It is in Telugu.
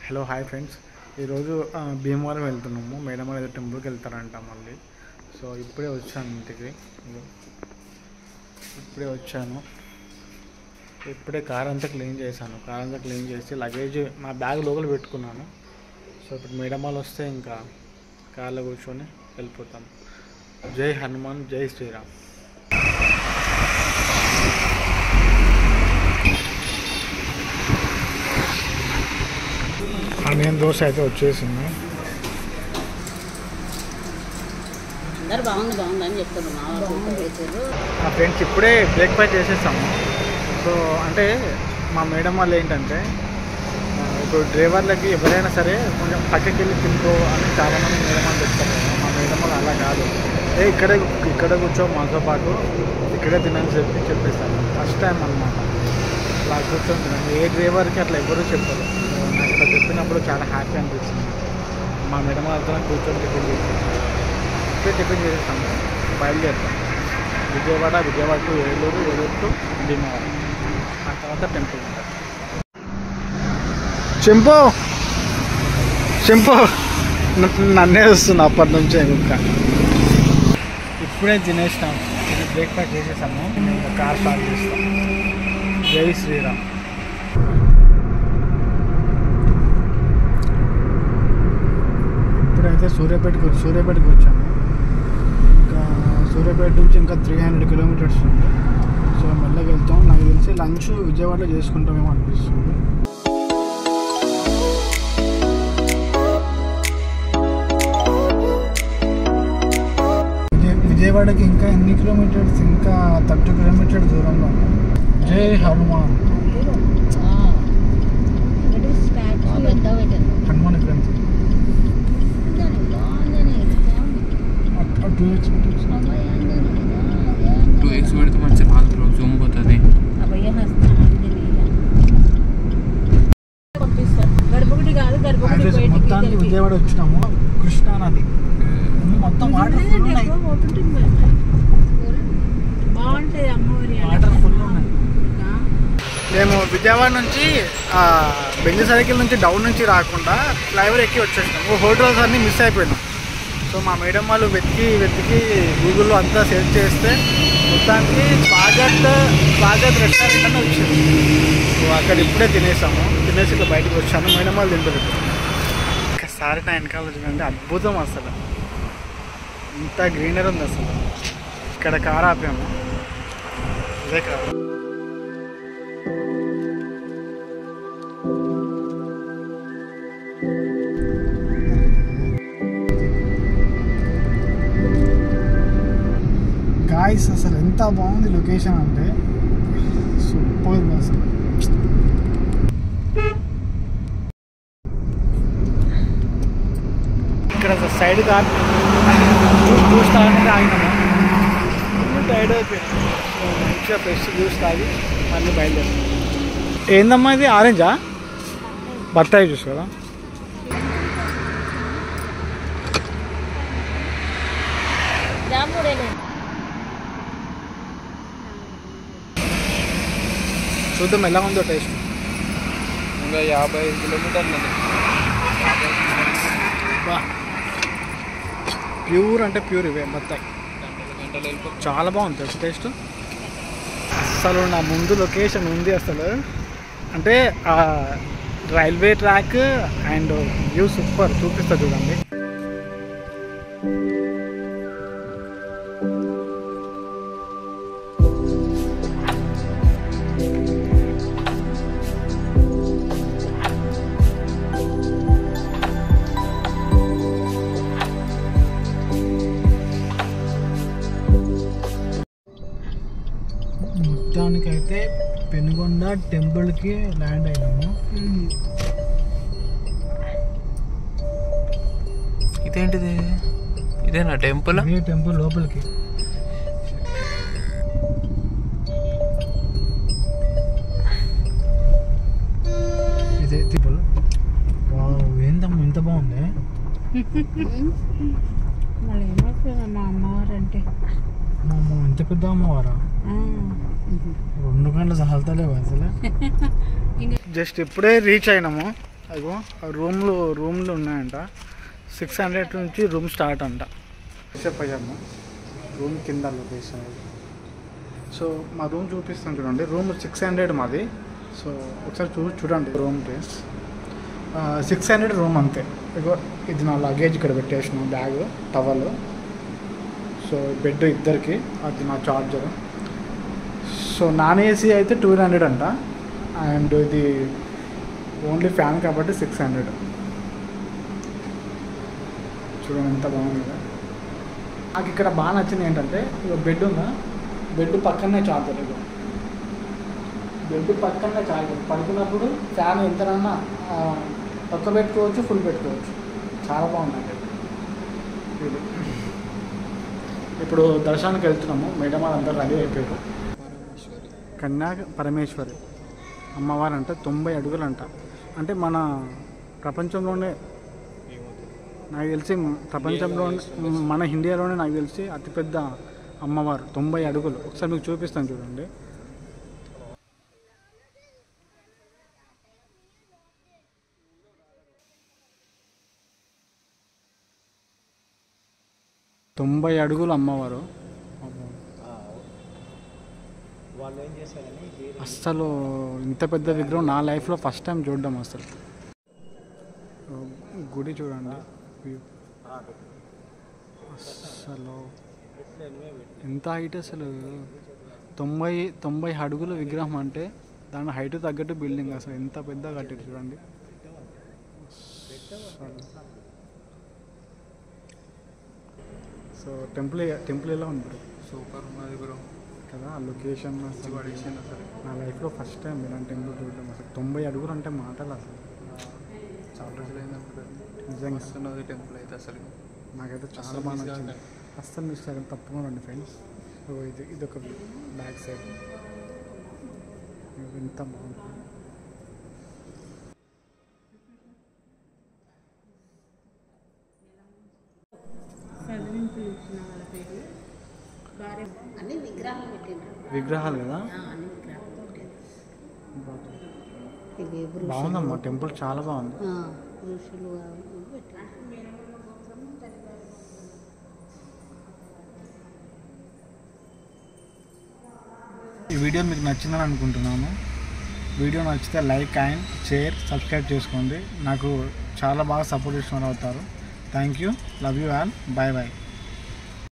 హలో హాయ్ ఫ్రెండ్స్, ఈరోజు భీమవరం వెళ్తున్నాము. మేడం ఏదో టెంపుల్కి వెళ్తారంట మళ్ళీ. సో ఇప్పుడే వచ్చాను ఇంటికి. ఇప్పుడే కార్ అంతా క్లీన్ చేశాను. కార్ అంతా క్లీన్ చేసి లగేజ్ నా బ్యాగ్ లోపల పెట్టుకున్నాను. సో ఇప్పుడు మేడం వాళ్ళు వస్తే ఇంకా కార్లో కూర్చొని వెళ్ళిపోతాం. జై హనుమాన్, జై శ్రీరామ్. ఆనియన్ దోశ అయితే వచ్చేసింది. మా ఫ్రెండ్స్ ఇప్పుడే బ్రేక్ఫాస్ట్ చేసేస్తాము. సో అంటే మా మేడం వాళ్ళు ఏంటంటే, ఇప్పుడు డ్రైవర్లకి ఎవరైనా సరే కొంచెం పక్కకి వెళ్ళి తింటూ అని చాలామంది మేడం వాళ్ళు చెప్తారు కదా. మా మేడం వాళ్ళు అలా కాదు, ఇక్కడ కూర్చో మాతో పాటు ఇక్కడే తినని చెప్పేస్తాను. ఫస్ట్ టైం అన్నమాట అలా కూర్చొని తిన్నాను. ఏ డ్రైవర్కి అట్లా ఎవరు చెప్పరు. నాకు అట్లా చెప్పినప్పుడు చాలా హ్యాపీ అనిపిస్తుంది. మా మేడం వాళ్ళతో కూర్చొని టిఫిన్ చేసేస్తాము. బయలుదేరుతాం. Vijayawada to Eluru to Bhimavaram. ఆ తర్వాత టెంపుల్ ఉంటుంది. చెంపు నన్నే వస్తుంది అప్పటి నుంచే. ఇంకా ఇప్పుడే తినేసినాం. బ్రేక్ఫాస్ట్ చేసేసాము. ఇంకా కార్ స్టార్ట్ చేస్తాం. జై శ్రీరామ్. ఇప్పుడైతే సూర్యాపేటకి వచ్చాము. ఇంకా సూర్యాపేట నుంచి ఇంకా 300 కిలోమీటర్స్ ఉంది. సో మెల్లగా వెళ్తాం. నాకు తెలిసి లంచ్ విజయవాడలో చేసుకుంటామేమో అనిపిస్తుంది. విజయవాడకి ఇంకా ఎన్ని కిలోమీటర్స్? ఇంకా 30 కిలోమీటర్ దూరంలో ఉన్నాం. జై హనుమాన్. హనుమాన్ గ్రంథి 2x పెడితే మంచి బాగా జూమ్ పోతుంది. మొత్తానికి విజయవాడ వచ్చినాము. కృష్ణా నది మొత్తం వాటర్ ఫుల్ ఉన్నాయి. మేము విజయవాడ నుంచి బెంజి సర్కిల్ నుంచి డౌన్ నుంచి రాకుండా ఫ్లైఓవర్ ఎక్కి వచ్చేసినాము. హోటల్స్ అన్నీ మిస్ అయిపోయినాం. సో మా మేడం వాళ్ళు వెతికి గూగుల్లో అంతా సెర్చ్ చేస్తే మొత్తానికి స్వాగత్ రెస్టారెంట్ అని వచ్చింది. సో అక్కడ ఇప్పుడే తినేసి ఇట్లా బయటకు వచ్చాను. మేడం వాళ్ళు తింటారు. ఒక్కసారి నా వెనకాల చూడండి, అద్భుతం అసలు. ఇంత గ్రీనరీ ఉంది అసలు. ఇక్కడ కార్ ఆపాము. అదే కారు. గాయ్స్ అసలు ఎంత బాగుంది లొకేషన్ అంటే సూపర్ అసలు. ఇక్కడ సైడ్ కార్ జ్యూస్ తాగడానికి ఆగినాము. టైర్డ్ అయిపోయింది. మంచిగా ఫ్రెష్ జ్యూస్ తాగి మళ్ళీ బయలుదేరాము. ఏందమ్మా ఇది? ఆరెంజా? బత్తాయి జ్యూస్ కదా. చూద్దాం ఎలా ఉందో టేస్ట్. ఇంకా 55 కిలోమీటర్లు. ప్యూర్ అంటే ప్యూర్ ఇవే బత్తాయి. చాలా బాగుంది టేస్ట్. అసలు నా ముందు లొకేషన్ ఉంది అసలు. అంటే railway track and view super. చూపిస్తా చూడండి. మొత్తానికైతే పెనుగొండ టెంపుల్కి ల్యాండ్ అయినాము. ఇదేంటిది? ఇదేనా టెంపుల్? ఇదే టెంపుల్ లోపలికి. ఇదే టెంపుల్. ఏందమ్మా ఇంత బాగుంది. మా అమ్మవారు అంటే ఇంత పెద్ద అమ్మవారా? 2 గంటలు సహల్తలేవు అసలు. జస్ట్ ఇప్పుడే రీచ్ అయినాము. అదిగో రూమ్లు ఉన్నాయంట. 600 నుంచి రూమ్ స్టార్ట్ అంట. చెప్పాము రూమ్ కింద లొకేషన్. సో మా రూమ్ చూపిస్తాను చూడండి. రూమ్ 600 మాది. సో ఒకసారి చూడండి రూమ్ ప్లేస్. 600 రూమ్ అంతే. ఇగో ఇది నా లగేజ్ ఇక్కడ పెట్టేసిన, బ్యాగ్, టవల్. సో బెడ్ ఇద్దరికి, అది నా చార్జర్. సో నాన్ ఏసీ అయితే 1200 అంట. అండ్ ఇది ఓన్లీ ఫ్యాన్ కాబట్టి 600. చూడండి ఎంత బాగుంది కదా. నాకు ఇక్కడ బాగా నచ్చింది ఏంటంటే ఇక బెడ్ ఉందా, బెడ్ పక్కనే చార్జర్. ఇక బెడ్ పక్కనే చార్జర్. పడుకున్నప్పుడు ఫ్యాన్ ఎంతనన్నా తక్కువ పెట్టుకోవచ్చు, ఫుల్ పెట్టుకోవచ్చు. చాలా బాగుందండి ఇది. ఇప్పుడు దర్శనానికి వెళ్తున్నాము. మేడం వాళ్ళందరూ రెడీ అయిపోయారు. కన్యా పరమేశ్వరి అమ్మవారు అంట. 90 అడుగులంట. అంటే మన ప్రపంచంలోనే నాకు తెలిసి, మన ఇండియాలోనే నాకు తెలిసి అతిపెద్ద అమ్మవారు 90 అడుగులు. ఒకసారి మీకు చూపిస్తాను చూడండి. తొంభై అడుగులు అమ్మవారు. అస్సలు ఇంత పెద్ద విగ్రహం నా లైఫ్లో ఫస్ట్ టైం చూడడం. అసలు గుడి చూడండి, అసలు ఎంత హైట్. అసలు 90 అడుగుల విగ్రహం అంటే దాని హైట్ తగ్గట్టు బిల్డింగ్. అసలు ఎంత పెద్ద కట్టారు చూడండి. సో టెంపుల్ ఎలా ఉంది బ్రో? సూపర్ ఉన్నది బ్రో కదా. ఆ లొకేషన్ అసలు నా లైఫ్లో ఫస్ట్ టైం ఇలాంటి టెంపుల్ చూడడం. అసలు 90 అడుగులు అంటే మాటలు. అసలు చాలా రోజులైనప్పుడు నిజంగా వస్తున్నది టెంపుల్ అయితే. అసలు నాకైతే చాలా బాగా నచ్చింది. అస్సలు మిస్ అయ్యాను. తప్పకుండా రండి ఫ్రెండ్స్. సో ఇదొక బ్యాక్ సైడ్. ఎంత బాగుంటుంది. అన్ని విగ్రహాలు పెట్టిండ్రు. విగ్రహాలు కదా. అన్ని విగ్రహాలు పెట్టిండ్రు. బాగుందమ్మా టెంపుల్, చాలా బాగుంది. పురుషులు పెట్టిండ్రు. ఈ వీడియో మీకు నచ్చిందని అనుకుంటున్నాను. వీడియో నచ్చితే లైక్ అండ్ షేర్, సబ్స్క్రైబ్ చేసుకోండి. నాకు చాలా బాగా సపోర్ట్ ఇస్తున్నారు అవుతారు. Thank you. Love you all. Bye bye.